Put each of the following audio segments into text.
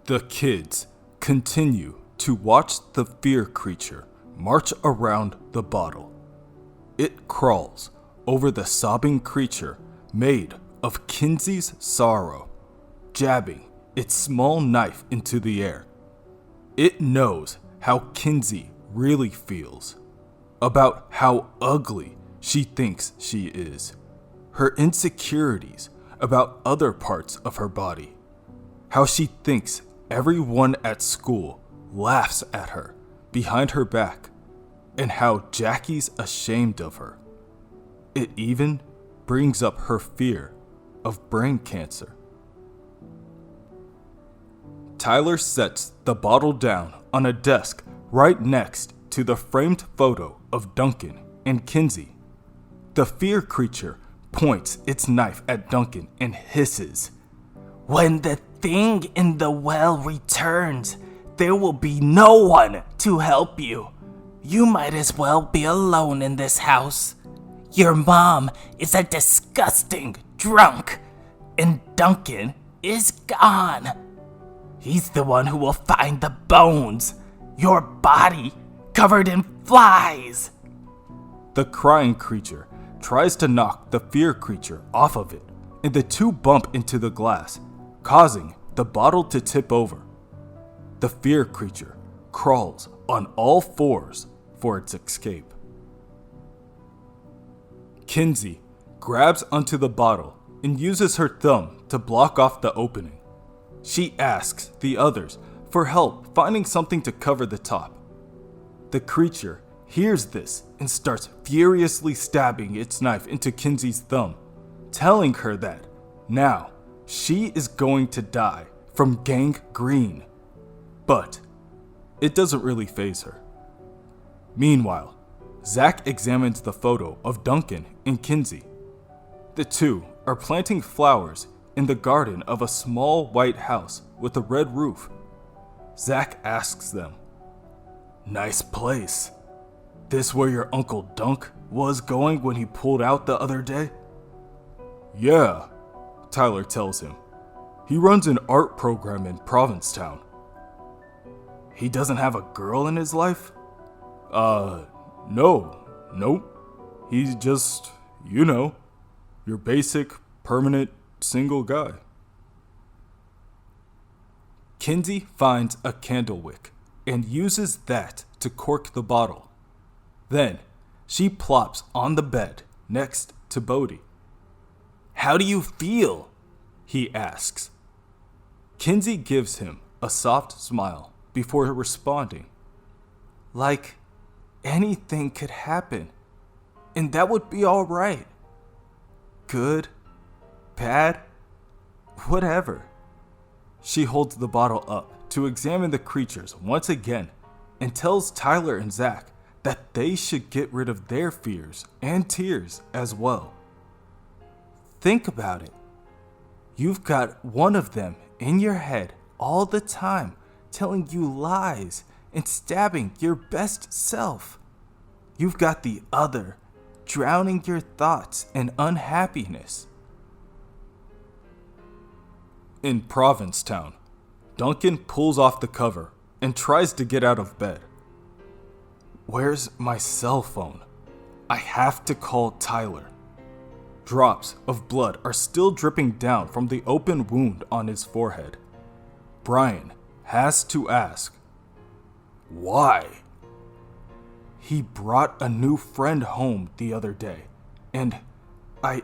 The kids continue to watch the fear creature march around the bottle. It crawls over the sobbing creature made of Kinsey's sorrow, jabbing its small knife into the air. It knows how Kinsey really feels, about how ugly she thinks she is, her insecurities about other parts of her body, how she thinks everyone at school laughs at her behind her back, and how Jackie's ashamed of her. It even brings up her fear of brain cancer. Tyler sets the bottle down on a desk right next to the framed photo of Duncan and Kinsey. The fear creature points its knife at Duncan and hisses, "When the thing in the well returns, there will be no one to help you. You might as well be alone in this house. Your mom is a disgusting drunk, and Duncan is gone. He's the one who will find the bones, your body covered in flies." The crying creature tries to knock the fear creature off of it, and the two bump into the glass, causing the bottle to tip over. The fear creature crawls on all fours for its escape. Kinsey grabs onto the bottle and uses her thumb to block off the opening. She asks the others for help finding something to cover the top. The creature hears this and starts furiously stabbing its knife into Kinsey's thumb, telling her that now she is going to die from gangrene. But it doesn't really faze her. Meanwhile, Zack examines the photo of Duncan and Kinsey. The two are planting flowers in the garden of a small white house with a red roof. Zack asks them, "Nice place. This where your Uncle Dunk was going when he pulled out the other day?" "Yeah," Tyler tells him. "He runs an art program in Provincetown." "He doesn't have a girl in his life?" Nope. He's just, your basic, permanent, single guy." Kinsey finds a candle wick and uses that to cork the bottle. Then, she plops on the bed next to Bodhi. "How do you feel?" he asks. Kinsey gives him a soft smile before responding, "Like anything could happen, and that would be all right. Good, bad, whatever." She holds the bottle up to examine the creatures once again and tells Tyler and Zack that they should get rid of their fears and tears as well. Think about it. You've got one of them in your head all the time, telling you lies and stabbing your best self. You've got the other, drowning your thoughts in unhappiness. In Provincetown, Duncan pulls off the cover and tries to get out of bed. "Where's my cell phone? I have to call Tyler." Drops of blood are still dripping down from the open wound on his forehead. Brian has to ask, "Why?" "He brought a new friend home the other day, and I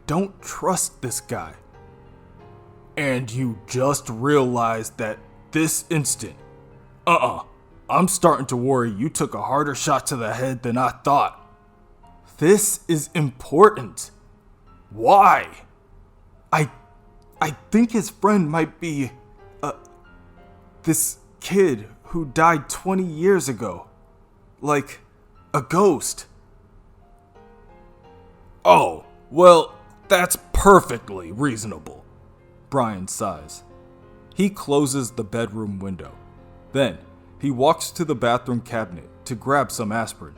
don't trust this guy." "And you just realized that this instant? I'm starting to worry you took a harder shot to the head than I thought." "This is important." "Why?" I think his friend might be, this kid who died 20 years ago. Like a ghost." "Oh, well, that's perfectly reasonable," Brian sighs. He closes the bedroom window. Then, he walks to the bathroom cabinet to grab some aspirin.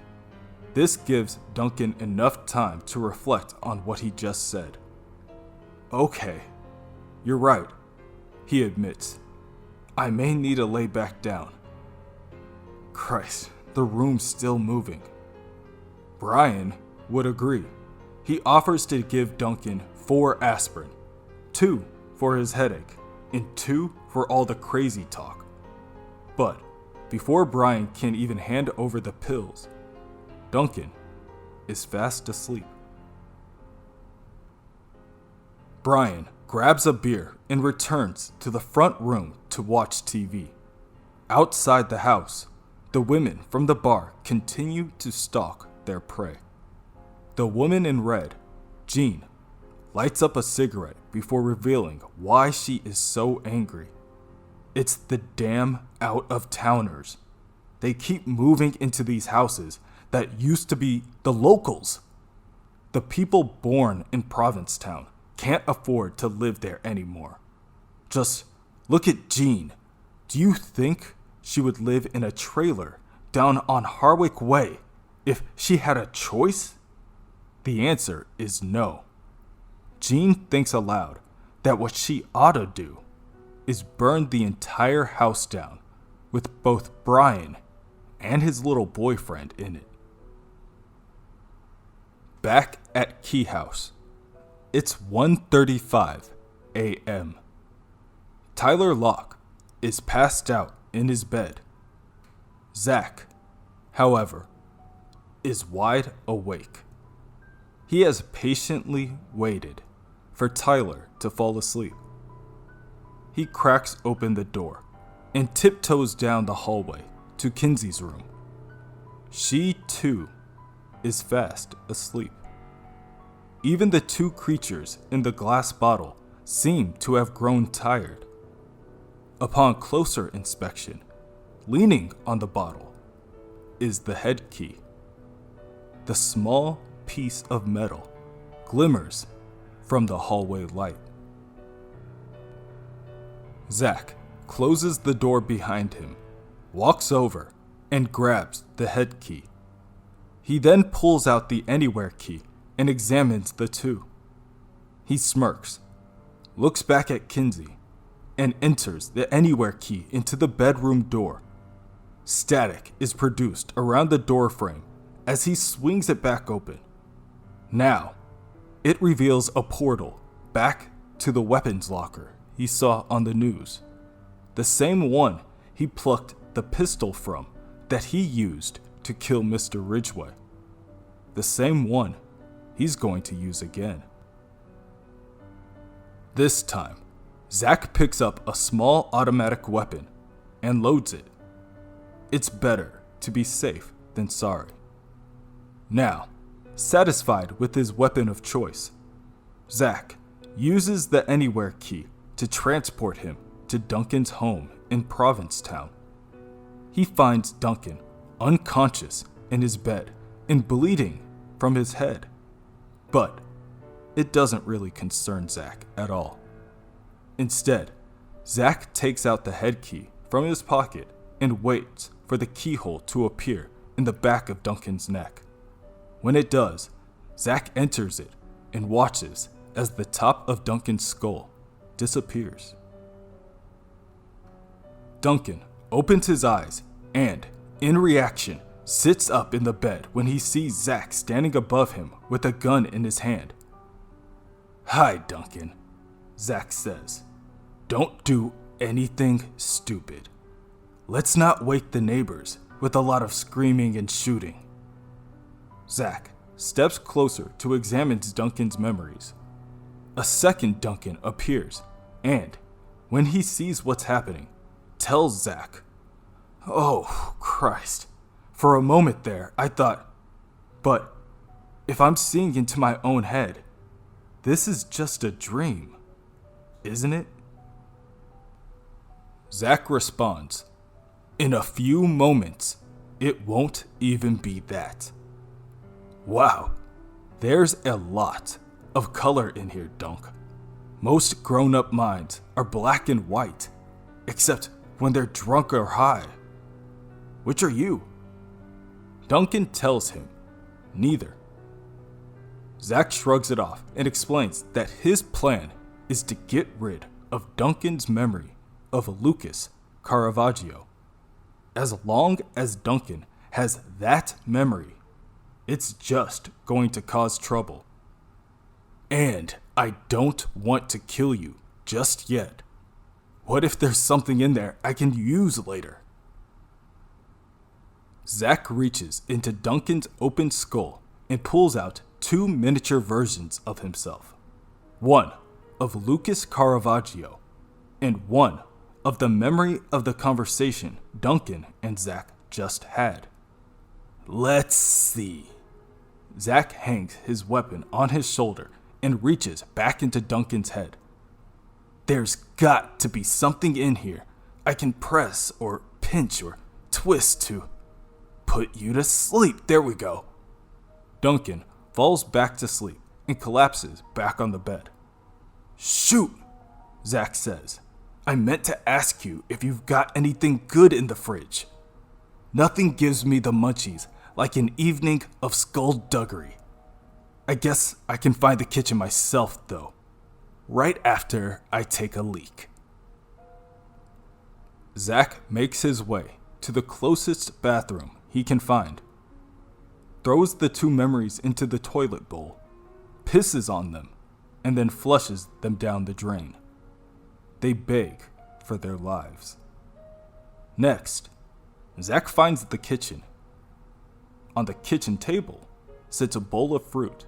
This gives Duncan enough time to reflect on what he just said. "Okay, you're right," he admits. I may need to lay back down. Christ, the room's still moving. Brian would agree. He offers to give Duncan 4 aspirin, 2 for his headache, and 2 for all the crazy talk. But before Brian can even hand over the pills, Duncan is fast asleep. Brian grabs a beer and returns to the front room to watch TV. Outside the house, the women from the bar continue to stalk their prey. The woman in red, Jean, lights up a cigarette before revealing why she is so angry. It's the damn out-of-towners. They keep moving into these houses that used to be the locals. The people born in Provincetown can't afford to live there anymore. Just look at Jean. Do you think she would live in a trailer down on Harwick Way if she had a choice? The answer is no. Jean thinks aloud that what she ought to do is burn the entire house down with both Brian and his little boyfriend in it. Back at Key House, it's 1:35 a.m. Tyler Locke is passed out in his bed. Zack, however, is wide awake. He has patiently waited for Tyler to fall asleep. He cracks open the door and tiptoes down the hallway to Kinsey's room. She, too, is fast asleep. Even the 2 creatures in the glass bottle seem to have grown tired. Upon closer inspection, leaning on the bottle, is the head key. The small piece of metal glimmers from the hallway light. Zack closes the door behind him, walks over, and grabs the head key. He then pulls out the anywhere key and examines the 2. He smirks, looks back at Kinsey, and enters the anywhere key into the bedroom door. Static is produced around the door frame as he swings it back open. Now, it reveals a portal back to the weapons locker he saw on the news. The same one he plucked the pistol from that he used to kill Mr. Ridgway. The same one he's going to use again. This time, Zack picks up a small automatic weapon and loads it. It's better to be safe than sorry. Now, satisfied with his weapon of choice, Zack uses the anywhere key to transport him to Duncan's home in Provincetown. He finds Duncan unconscious in his bed and bleeding from his head. But it doesn't really concern Zack at all. Instead, Zack takes out the head key from his pocket and waits for the keyhole to appear in the back of Duncan's neck. When it does, Zack enters it and watches as the top of Duncan's skull disappears. Duncan opens his eyes and, in reaction, sits up in the bed when he sees Zack standing above him with a gun in his hand. "Hi, Duncan," Zack says. "Don't do anything stupid. Let's not wake the neighbors with a lot of screaming and shooting." Zack steps closer to examine Duncan's memories. A second Duncan appears and, when he sees what's happening, tells Zack, "Oh, Christ. For a moment there, I thought, but if I'm seeing into my own head, this is just a dream, isn't it?" Zack responds, "In a few moments, it won't even be that." Wow, there's a lot of color in here, Dunk. Most grown-up minds are black and white, except when they're drunk or high. Which are you? Duncan tells him, neither. Zack shrugs it off and explains that his plan is to get rid of Duncan's memory of Lucas Caravaggio. As long as Duncan has that memory, it's just going to cause trouble. And I don't want to kill you just yet. What if there's something in there I can use later? Zack reaches into Duncan's open skull and pulls out 2 miniature versions of himself. One of Lucas Caravaggio, and one of the memory of the conversation Duncan and Zack just had. Let's see. Zack hangs his weapon on his shoulder and reaches back into Duncan's head. There's got to be something in here I can press or pinch or twist to put you to sleep. There we go. Duncan falls back to sleep and collapses back on the bed. Shoot, Zack says. I meant to ask you if you've got anything good in the fridge. Nothing gives me the munchies like an evening of skullduggery. I guess I can find the kitchen myself, though, right after I take a leak. Zack makes his way to the closest bathroom he can find, throws the 2 memories into the toilet bowl, pisses on them, and then flushes them down the drain. They beg for their lives. Next, Zack finds the kitchen. On the kitchen table sits a bowl of fruit.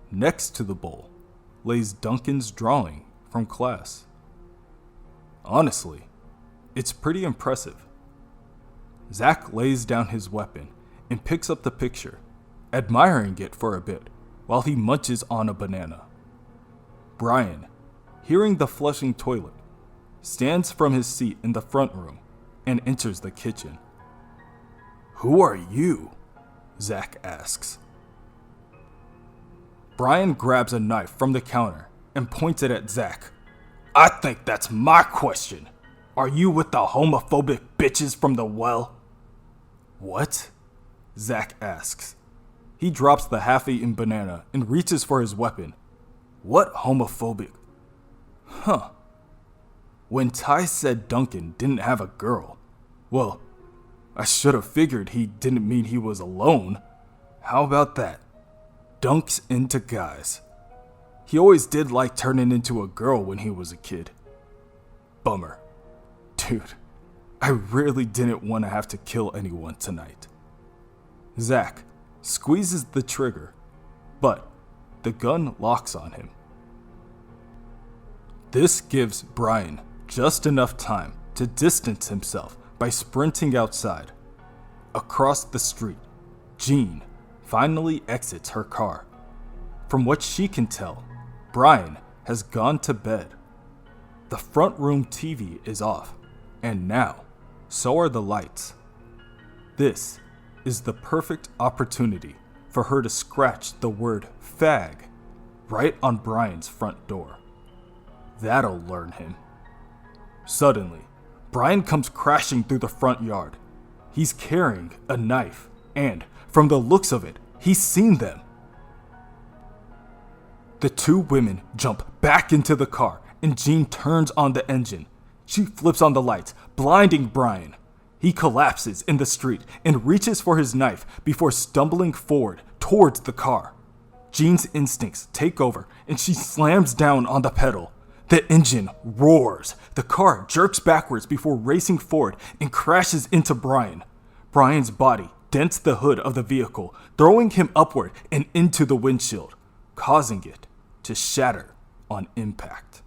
Next to the bowl lays Duncan's drawing from class. Honestly, it's pretty impressive. Zack lays down his weapon and picks up the picture, admiring it for a bit while he munches on a banana. Brian, hearing the flushing toilet, stands from his seat in the front room and enters the kitchen. Who are you? Zack asks. Brian grabs a knife from the counter and points it at Zack. I think that's my question. Are you with the homophobic bitches from the well? What? Zack asks. He drops the half-eaten banana and reaches for his weapon. What homophobic? Huh. When Ty said Duncan didn't have a girl, well, I should have figured he didn't mean he was alone. How about that? Dunk's into guys. He always did like turning into a girl when he was a kid. Bummer. Dude, I really didn't want to have to kill anyone tonight. Zack squeezes the trigger, but the gun locks on him. This gives Brian just enough time to distance himself by sprinting outside. Across the street, Jean finally exits her car. From what she can tell, Brian has gone to bed. The front room TV is off, and now, so are the lights. This is the perfect opportunity for her to scratch the word fag right on Brian's front door. That'll learn him. Suddenly, Brian comes crashing through the front yard. He's carrying a knife, and from the looks of it, he's seen them. The 2 women jump back into the car, and Jean turns on the engine. She flips on the lights, blinding Brian. He collapses in the street and reaches for his knife before stumbling forward towards the car. Jean's instincts take over, and she slams down on the pedal. The engine roars. The car jerks backwards before racing forward and crashes into Brian. Brian's body dents the hood of the vehicle, throwing him upward and into the windshield, causing it to shatter on impact.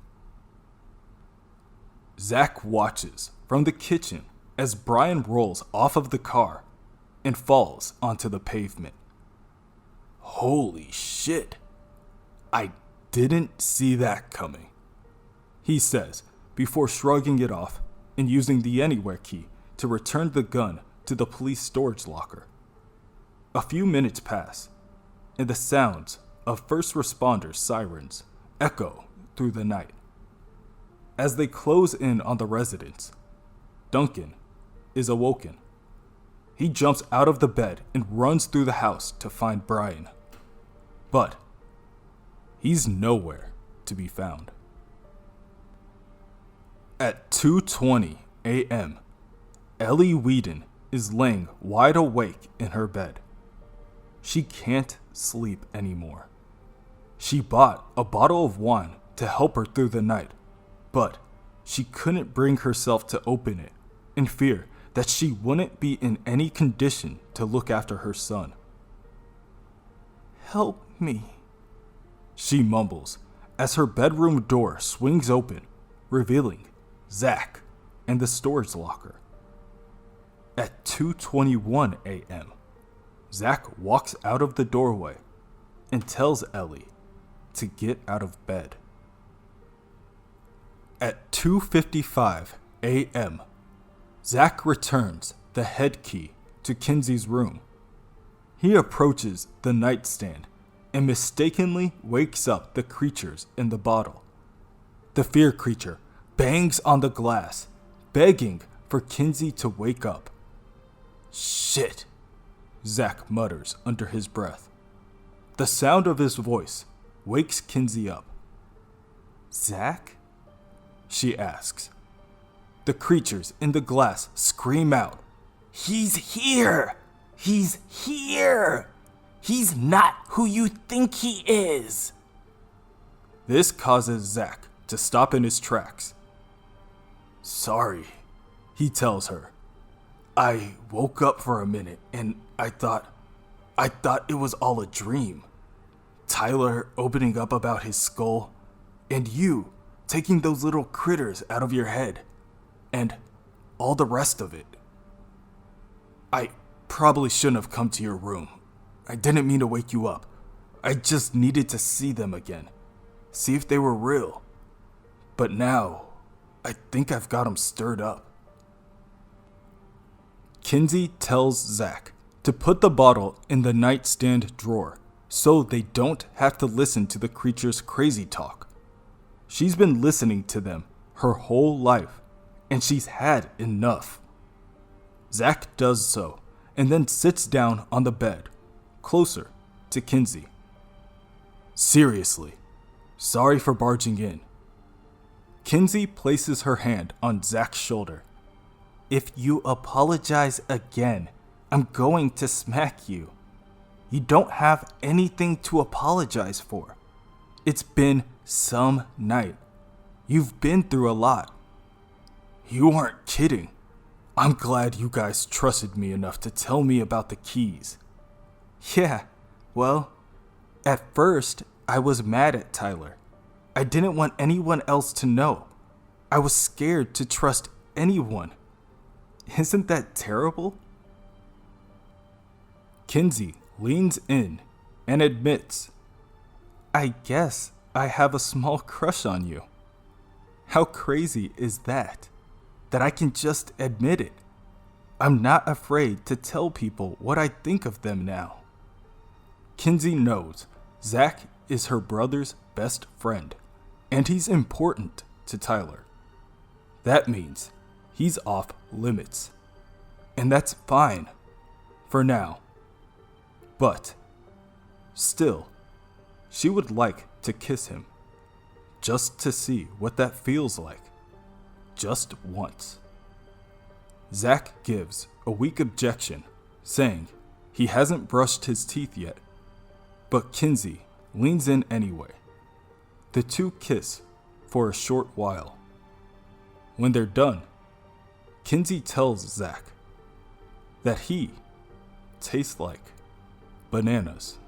Zack watches from the kitchen as Brian rolls off of the car and falls onto the pavement. Holy shit. I didn't see that coming, he says before shrugging it off and using the anywhere key to return the gun to the police storage locker. A few minutes pass, and the sounds of first responders' sirens echo through the night. As they close in on the residence, Duncan is awoken. He jumps out of the bed and runs through the house to find Brian. But he's nowhere to be found. At 2:20 a.m., Ellie Whedon is laying wide awake in her bed. She can't sleep anymore. She bought a bottle of wine to help her through the night, but she couldn't bring herself to open it in fear that she wouldn't be in any condition to look after her son. "Help me," she mumbles as her bedroom door swings open, revealing Zack and the storage locker. At 2:21 a.m., Zack walks out of the doorway and tells Ellie to get out of bed. At 2:55 a.m., Zack returns the head key to Kinsey's room. He approaches the nightstand and mistakenly wakes up the creatures in the bottle. The fear creature bangs on the glass, begging for Kinsey to wake up. "Shit," Zack mutters under his breath. The sound of his voice wakes Kinsey up. "Zack?" she asks. The creatures in the glass scream out, "He's here! He's here! He's not who you think he is!" This causes Zack to stop in his tracks. "Sorry," he tells her. "I woke up for a minute and I thought it was all a dream. Tyler opening up about his skull, and you taking those little critters out of your head, and all the rest of it. I probably shouldn't have come to your room. I didn't mean to wake you up. I just needed to see them again, see if they were real. But now, I think I've got them stirred up." Kinsey tells Zack to put the bottle in the nightstand drawer so they don't have to listen to the creature's crazy talk. She's been listening to them her whole life, and she's had enough. Zack does so, and then sits down on the bed, closer to Kinsey. "Seriously, sorry for barging in." Kinsey places her hand on Zack's shoulder. "If you apologize again, I'm going to smack you. You don't have anything to apologize for. It's been some night. You've been through a lot." "You aren't kidding. I'm glad you guys trusted me enough to tell me about the keys." "Yeah, well, at first I was mad at Tyler. I didn't want anyone else to know. I was scared to trust anyone. Isn't that terrible?" Kinsey leans in and admits, "I guess I have a small crush on you. How crazy is that? That I can just admit it. I'm not afraid to tell people what I think of them now." Kinsey knows Zack is her brother's best friend, and he's important to Tyler. That means he's off limits, and that's fine for now. But still, she would like to kiss him, just to see what that feels like, just once. Zack gives a weak objection, saying he hasn't brushed his teeth yet, but Kinsey leans in anyway. The two kiss for a short while. When they're done, Kinsey tells Zack that he tastes like bananas.